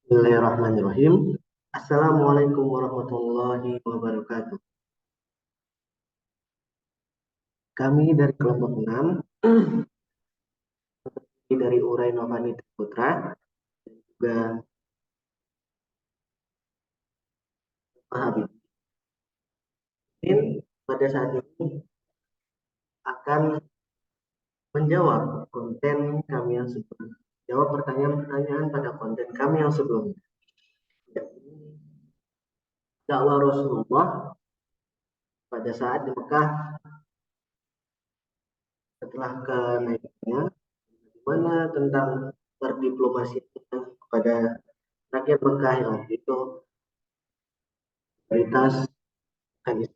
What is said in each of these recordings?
Bismillahirrahmanirrahim. Assalamualaikum warahmatullahi wabarakatuh. Kami dari kelompok 6 dari Urai Novani Putra juga Pak Habib. Pada saat ini akan menjawab konten kami yang sebelumnya. Jawab pertanyaan-pertanyaan pada konten kami yang sebelumnya. Dakwah Rasulullah pada saat di Mekah setelah kenaikannya, bagaimana tentang berdiplomasi kepada rakyat Mekah yang waktu itu mayoritas kan.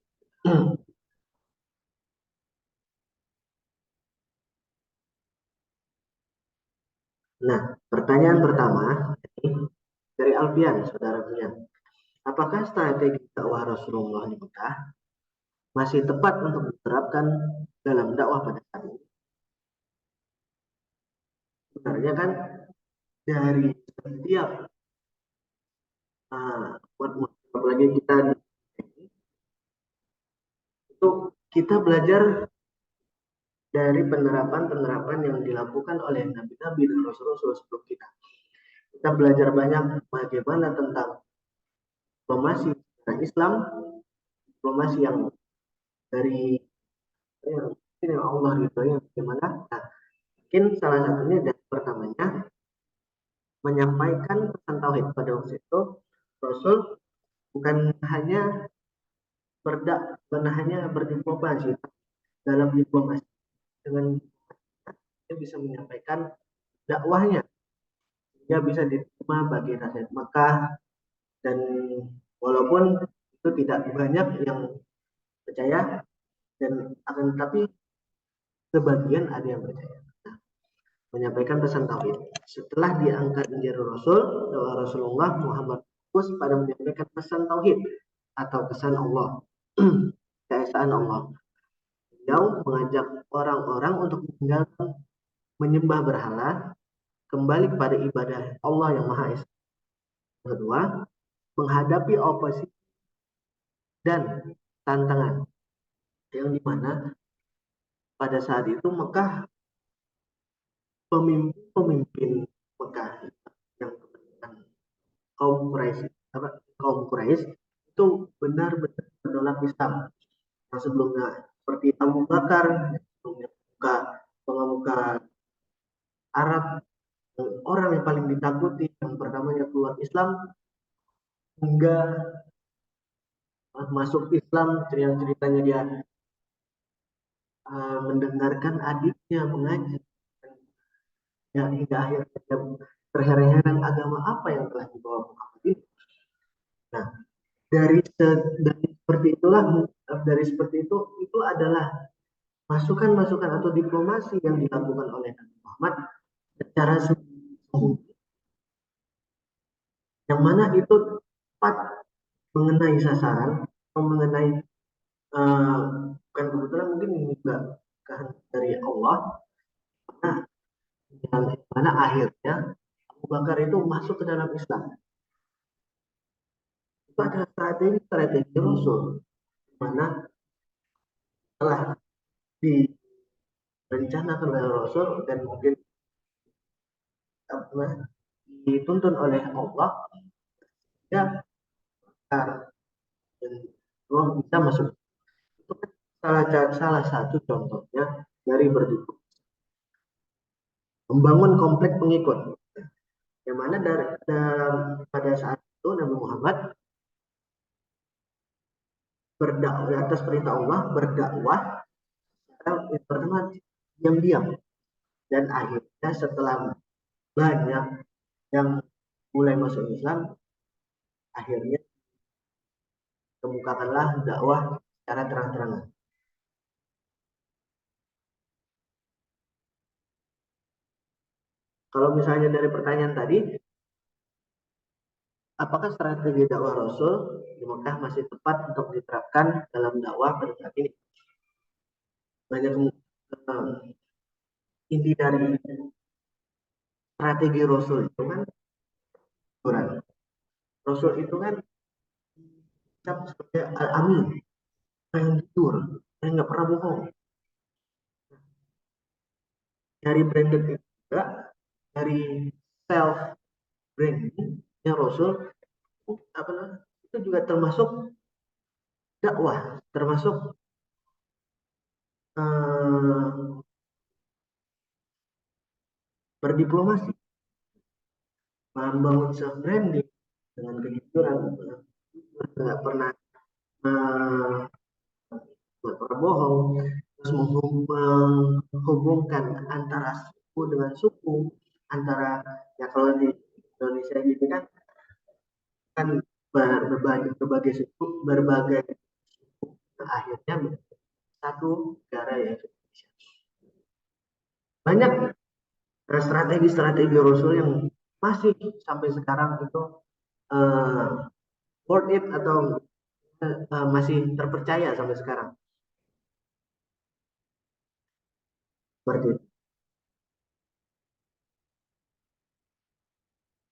Nah, pertanyaan pertama dari Alfian, saudara Alfian. Apakah strategi dakwah Rasulullah di Mekah masih tepat untuk diterapkan dalam dakwah pada saat ini? Sebenarnya kan dari setiap apalagi kita itu kita belajar dari penerapan-penerapan yang dilakukan oleh nabi-nabi dan rasul-rasul sebelum kita. Kita belajar banyak bagaimana tentang diplomasi Islam, diplomasi yang dari yang Allah gitu ya, bagaimana. Nah, mungkin salah satunya dan pertamanya menyampaikan pesan tauhid pada waktu itu. Rasul bukan hanya bukan hanya berdiplomasi, dalam diplomasi dengan dia bisa menyampaikan dakwahnya, dia bisa diterima bagi rakyat Mekah, dan walaupun itu tidak banyak yang percaya, dan akan tetapi sebagian ada yang percaya. Nah, menyampaikan pesan tauhid. Setelah diangkat menjadi Rasul, Rasulullah Muhammad fokus pada menyampaikan pesan tauhid atau pesan Allah, keesaan Allah. Beliau mengajak orang-orang untuk meninggalkan menyembah berhala, kembali kepada ibadah Allah yang Maha Esa. Kedua, menghadapi oposisi dan tantangan yang dimana pada saat itu Mekah, pemimpin Mekah yang kaum Quraisy itu benar-benar menolak Islam. Yang sebelumnya seperti Abu Bakar, sebelumnya pemuka Arab, orang yang paling ditakuti yang pertamanya keluar Islam hingga masuk Islam, ceritanya dia mendengarkan adiknya mengaji, ya, hingga akhirnya dia terheran-heran agama apa yang telah dibawa Muhammad ini. Nah, dari seperti itulah, dari seperti itu adalah masukan-masukan atau diplomasi yang dilakukan oleh Nabi Muhammad secara sembunyi, yang mana itu tepat mengenai sasaran atau mengenai bukan kebetulan, mungkin ini juga kehendak dari Allah. Nah, yang mana akhirnya Abu Bakar itu masuk ke dalam Islam. Itu adalah strategi Rasul, di mana telah direncanakan oleh Rasul dan mungkin dituntun oleh Allah, ya, dan bisa masuk. Itu kan salah satu contohnya dari berdiplomasi, membangun komplek pengikut, yang mana pada saat itu Nabi Muhammad berdakwah atas perintah Allah, berdakwah pertama diam-diam, dan akhirnya setelah banyak yang mulai masuk Islam, akhirnya kemukakanlah dakwah secara terang-terangan. Kalau misalnya dari pertanyaan tadi, apakah strategi dakwah Rasul di Mekah masih tepat untuk diterapkan dalam dakwah pada saat ini? Banyak inti dari strategi Rasul itu kan Rasul itu kan dicap sebagai al-amin, yang jujur, yang nggak pernah bohong. Dari branded itu juga, dari self branding Rasul apa namanya, itu juga termasuk dakwah, termasuk eh, berdiplomasi, membangun self branding dengan kejujuran, nggak pernah eh, nggak pernah bohong, terus menghubungkan antara suku dengan suku, antara ya kalau di Indonesia ini kan berbagai suku, berbagai suku, akhirnya satu negara yaitu Indonesia. Banyak strategi-strategi Rasul yang masih sampai sekarang itu uh, worth it atau masih terpercaya sampai sekarang. Seperti itu.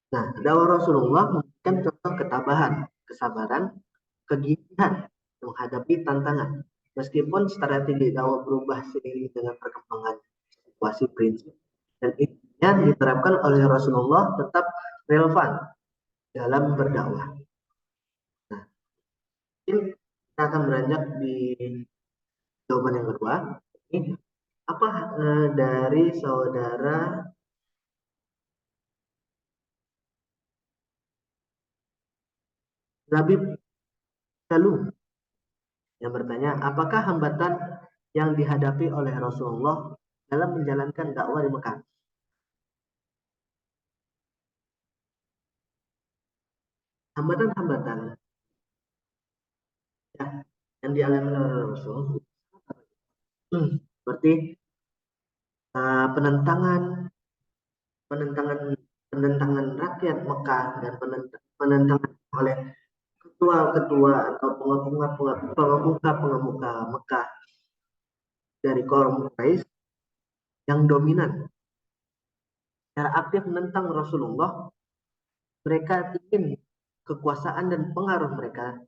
Nah, dakwah Rasulullah memberikan contoh ketabahan, kesabaran, kegigihan menghadapi tantangan. Meskipun strategi dakwah berubah seiring dengan perkembangan situasi prinsip dan intinya diterapkan oleh Rasulullah tetap relevan dalam berdakwah. Nah, ini kita akan beranjak di jawaban yang kedua. Ini apa dari saudara Labib Salum yang bertanya, apakah hambatan yang dihadapi oleh Rasulullah dalam menjalankan dakwah di Mekah? Hambatan-hambatan ya, yang dialami oleh Rasul seperti penentangan, penentangan, penentangan rakyat Mekah dan penentangan oleh ketua-ketua atau pengemuka Mekah dari kaum Quraisy yang dominan secara aktif menentang Rasulullah. Mereka ingin kekuasaan dan pengaruh mereka.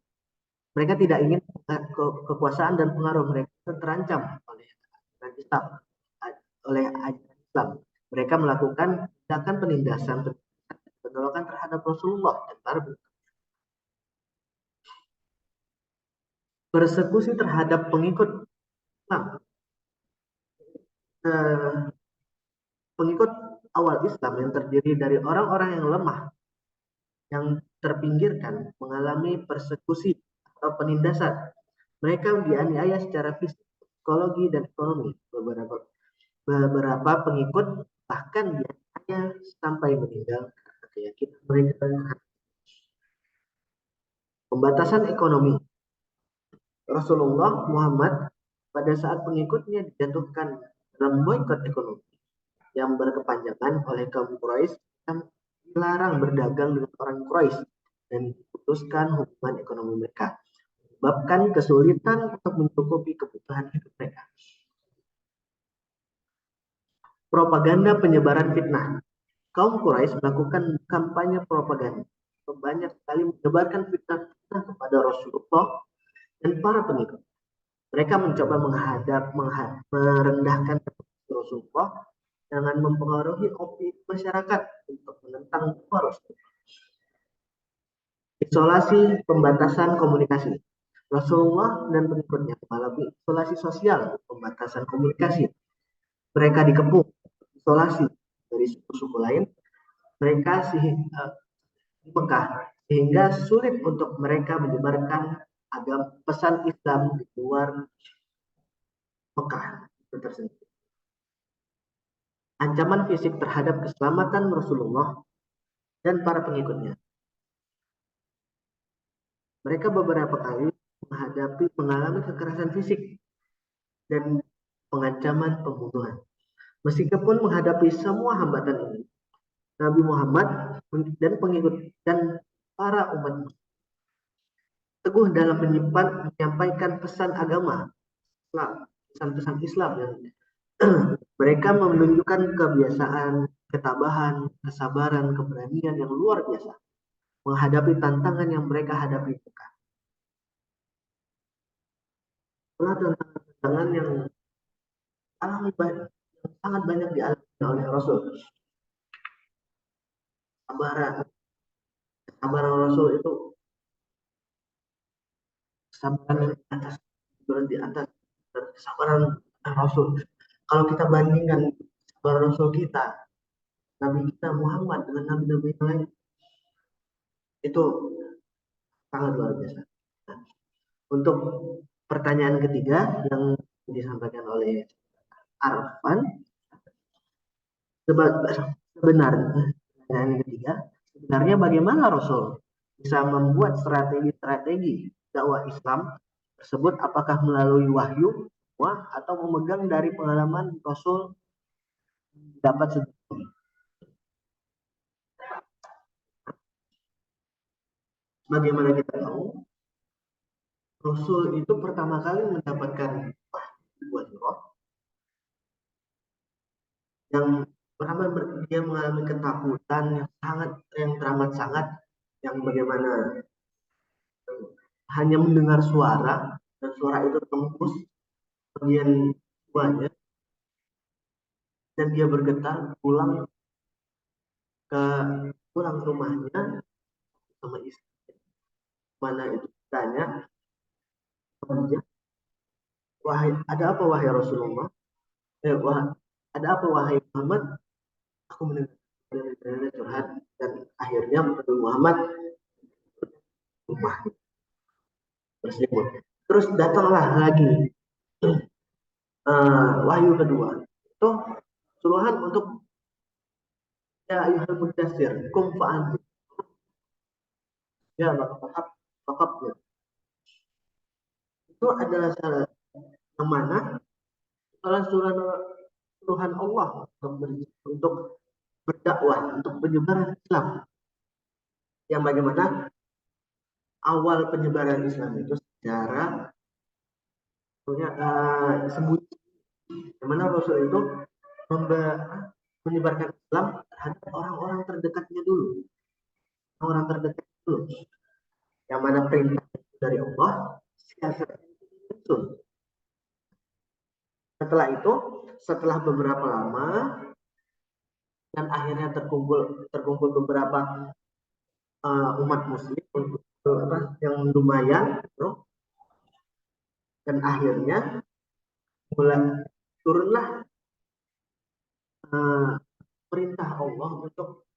Mereka tidak ingin kekuasaan dan pengaruh mereka terancam oleh Islam, oleh ajaran Islam. Mereka melakukan tindakan penindasan, penolakan terhadap Rasulullah dan para persekusi terhadap pengikut Islam, eh, pengikut awal Islam yang terdiri dari orang-orang yang lemah, yang terpinggirkan, mengalami persekusi atau penindasan. Mereka dianiaya secara fisik, psikologi, dan ekonomi. Beberapa pengikut bahkan dianiaya sampai meninggal karena keyakinan mereka. Pembatasan ekonomi. Rasulullah Muhammad pada saat pengikutnya dijatuhkan dalam boikot ekonomi yang berkepanjangan oleh kaum Quraisy yang dilarang berdagang dengan orang Quraisy dan diputuskan hubungan ekonomi mereka, menyebabkan kesulitan untuk mencukupi kebutuhan hidup mereka. Propaganda penyebaran fitnah. Kaum Quraisy melakukan kampanye propaganda, banyak sekali menyebarkan fitnah kepada Rasulullah dan para pengikut. Mereka mencoba merendahkan Rasulullah dengan mempengaruhi opini masyarakat untuk menentang Rasulullah. Isolasi pembatasan komunikasi. Rasulullah dan pengikutnya mengalami isolasi sosial, pembatasan komunikasi. Mereka dikepung, isolasi dari suku-suku lain. Mereka di Mekah, sehingga sulit untuk mereka menyebarkan agama pesan Islam di luar Mekah itu tersendiri. Ancaman fisik terhadap keselamatan Rasulullah dan para pengikutnya. Mereka beberapa kali mengalami kekerasan fisik dan pengancaman pembunuhan. Meskipun menghadapi semua hambatan ini, Nabi Muhammad dan pengikut dan para umat teguh dalam menyampaikan pesan agama Islam, pesan-pesan Islam yang mereka menunjukkan kebiasaan, ketabahan, kesabaran, keberanian yang luar biasa. menghadapi tantangan yang mereka hadapi. Itulah tantangan yang sangat banyak dialami oleh Rasul. Kesabaran Rasul itu kesabaran yang di atas, di atas kesabaran Rasul. Kalau kita bandingkan kesabaran Rasul kita, Nabi kita Muhammad dengan Nabi-Nabi yang lain, itu sangat luar biasa. Nah, untuk pertanyaan ketiga yang disampaikan oleh Arfan, sebenarnya pertanyaan ketiga, sebenarnya bagaimana Rasul bisa membuat strategi-strategi dakwah Islam tersebut, apakah melalui wahyu atau memegang dari pengalaman Rasul dapat sendiri? Bagaimana kita tahu Rasul itu pertama kali mendapatkan wahyu yang pertama dia mengalami ketakutan yang teramat sangat, yang bagaimana hanya mendengar suara dan suara itu tembus bagian tuanya dan dia bergetar ke pulang ke rumahnya sama istri. Mana itu tanya, wahai ada apa wahai Rasulullah? Ada apa wahai Muhammad? Aku mendengar curhat dan akhirnya Muhammad rumah berselimut. Terus datanglah lagi wahyu kedua. Itu suruhan untuk ya ayuhal mudassir kum fa'anzir. Ya maka fakabnya. Itu adalah salah yang mana salah suruhan Allah untuk berdakwah, untuk penyebaran Islam. Yang bagaimana awal penyebaran Islam itu secara sembunyi. Yang mana Rasul itu menyebarkan Islam terhadap orang-orang terdekatnya dulu. Orang terdekat dulu. Yang mana perintah dari Allah, siasat itu. Setelah beberapa lama dan akhirnya terkumpul beberapa umat muslim yang lumayan, dan akhirnya mulai turunlah perintah Allah untuk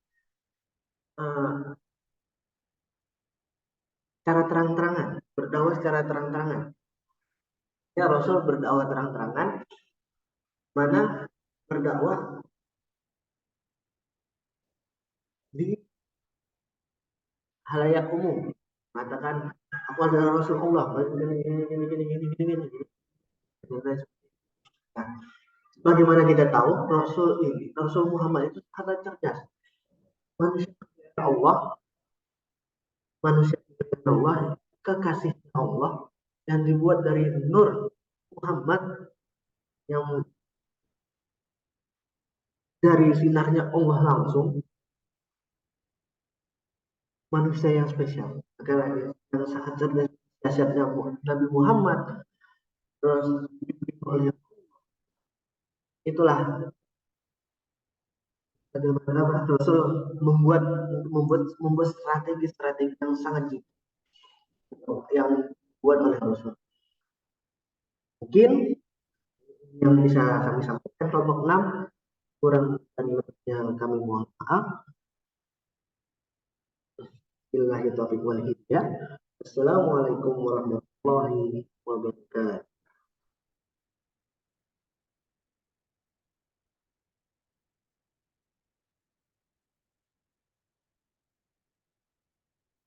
cara terang-terangan, berdakwah secara terang-terangan. Ya Rasul berdakwah terang-terangan, mana berdakwah di halayak umum, mengatakan aku adalah Rasulullah, gini. Nah, bagaimana kita tahu Rasul Muhammad itu sangat cerdas, manusia Allah, manusia Allah, kekasih Allah yang dibuat dari nur Muhammad, yang dari sinarnya Allah langsung, manusia yang spesial, adalah yang sangat cerdas, dahsyatnya Nabi Muhammad. Terus oleh itulah bagaimana Rasul membuat strategi yang sangat jitu yang dibuat oleh Rasul. Mungkin yang bisa kami sampaikan kelompok 6, kurang dan lebihnya kami mohon maaf. Billahi taufiq wal hidayah. Assalamualaikum warahmatullahi wabarakatuh.